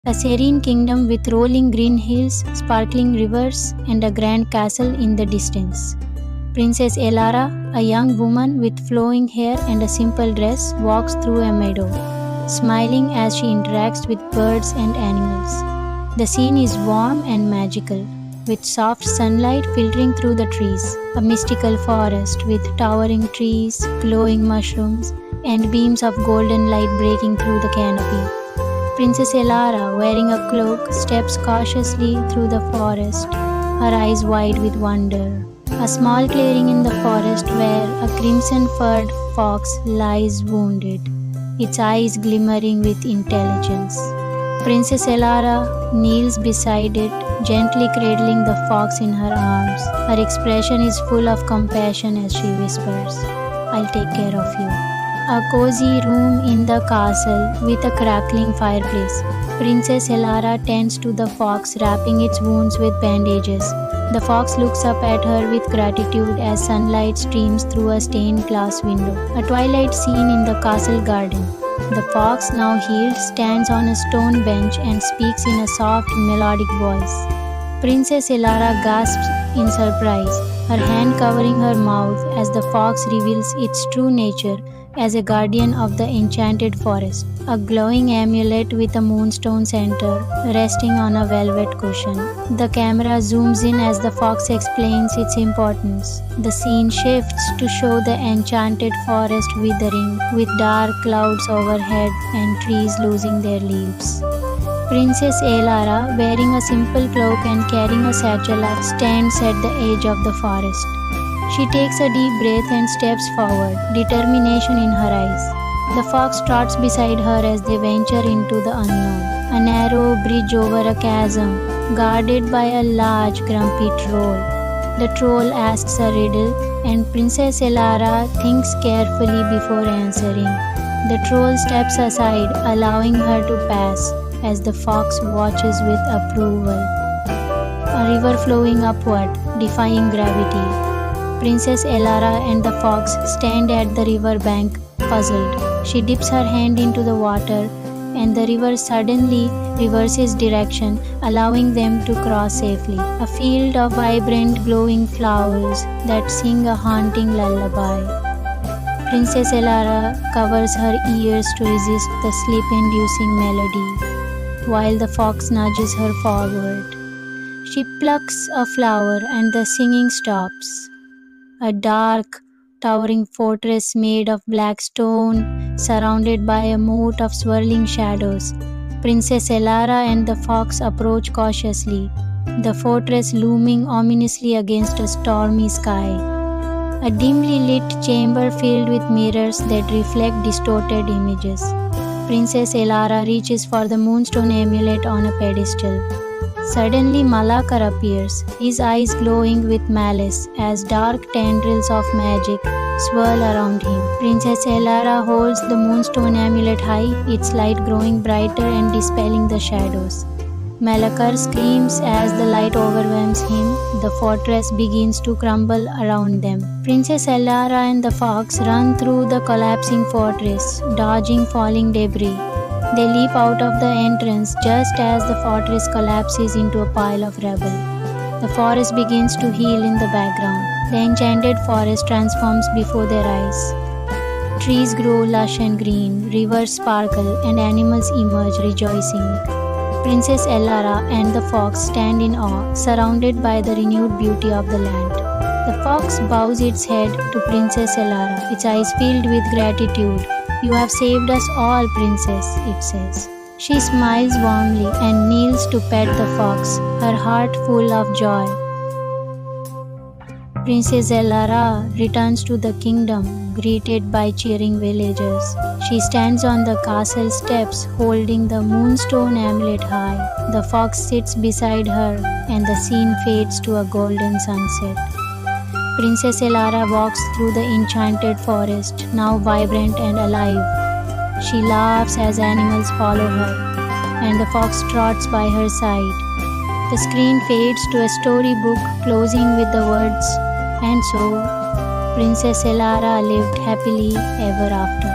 A serene kingdom with rolling green hills, sparkling rivers, and a grand castle in the distance. Princess Elara, a young woman with flowing hair and a simple dress, walks through a meadow, smiling as she interacts with birds and animals. The scene is warm and magical, with soft sunlight filtering through the trees, a mystical forest with towering trees, glowing mushrooms, and beams of golden light breaking through the canopy. Princess Elara, wearing a cloak, steps cautiously through the forest, her eyes wide with wonder. A small clearing in the forest where a crimson-furred fox lies wounded, its eyes glimmering with intelligence. Princess Elara kneels beside it, gently cradling the fox in her arms. Her expression is full of compassion as she whispers, "I'll take care of you." A cozy room in the castle with a crackling fireplace. Princess Elara tends to the fox, wrapping its wounds with bandages. The fox looks up at her with gratitude as sunlight streams through a stained glass window. A twilight scene in the castle garden. The fox, now healed, stands on a stone bench and speaks in a soft, melodic voice. Princess Elara gasps in surprise, her hand covering her mouth as the fox reveals its true nature as a guardian of the Enchanted Forest. A glowing amulet with a moonstone center resting on a velvet cushion. The camera zooms in as the fox explains its importance. The scene shifts to show the Enchanted Forest withering, with dark clouds overhead and trees losing their leaves. Princess Elara, wearing a simple cloak and carrying a satchel, stands at the edge of the forest. She takes a deep breath and steps forward, determination in her eyes. The fox trots beside her as they venture into the unknown. A narrow bridge over a chasm, guarded by a large, grumpy troll. The troll asks a riddle, and Princess Elara thinks carefully before answering. The troll steps aside, allowing her to pass, as the fox watches with approval. A river flowing upward, defying gravity. Princess Elara and the fox stand at the river bank, puzzled. She dips her hand into the water, and the river suddenly reverses direction, allowing them to cross safely. A field of vibrant, glowing flowers that sing a haunting lullaby. Princess Elara covers her ears to resist the sleep-inducing melody, while the fox nudges her forward. She plucks a flower, and the singing stops. A dark, towering fortress made of black stone, surrounded by a moat of swirling shadows. Princess Elara and the fox approach cautiously, the fortress looming ominously against a stormy sky. A dimly lit chamber filled with mirrors that reflect distorted images. Princess Elara reaches for the Moonstone Amulet on a pedestal. Suddenly Malakar appears, his eyes glowing with malice as dark tendrils of magic swirl around him. Princess Elara holds the Moonstone Amulet high, its light growing brighter and dispelling the shadows. Malakar screams as the light overwhelms him. The fortress begins to crumble around them. Princess Elara and the fox run through the collapsing fortress, dodging falling debris. They leap out of the entrance just as the fortress collapses into a pile of rubble. The forest begins to heal in the background. The Enchanted Forest transforms before their eyes. Trees grow lush and green, rivers sparkle, and animals emerge rejoicing. Princess Elara and the fox stand in awe, surrounded by the renewed beauty of the land. The fox bows its head to Princess Elara, its eyes filled with gratitude. "You have saved us all, Princess," it says. She smiles warmly and kneels to pet the fox, her heart full of joy. Princess Elara returns to the kingdom, greeted by cheering villagers. She stands on the castle steps, holding the Moonstone Amulet high. The fox sits beside her, and the scene fades to a golden sunset. Princess Elara walks through the Enchanted Forest, now vibrant and alive. She laughs as animals follow her, and the fox trots by her side. The screen fades to a storybook, closing with the words, "And so, Princess Elara lived happily ever after."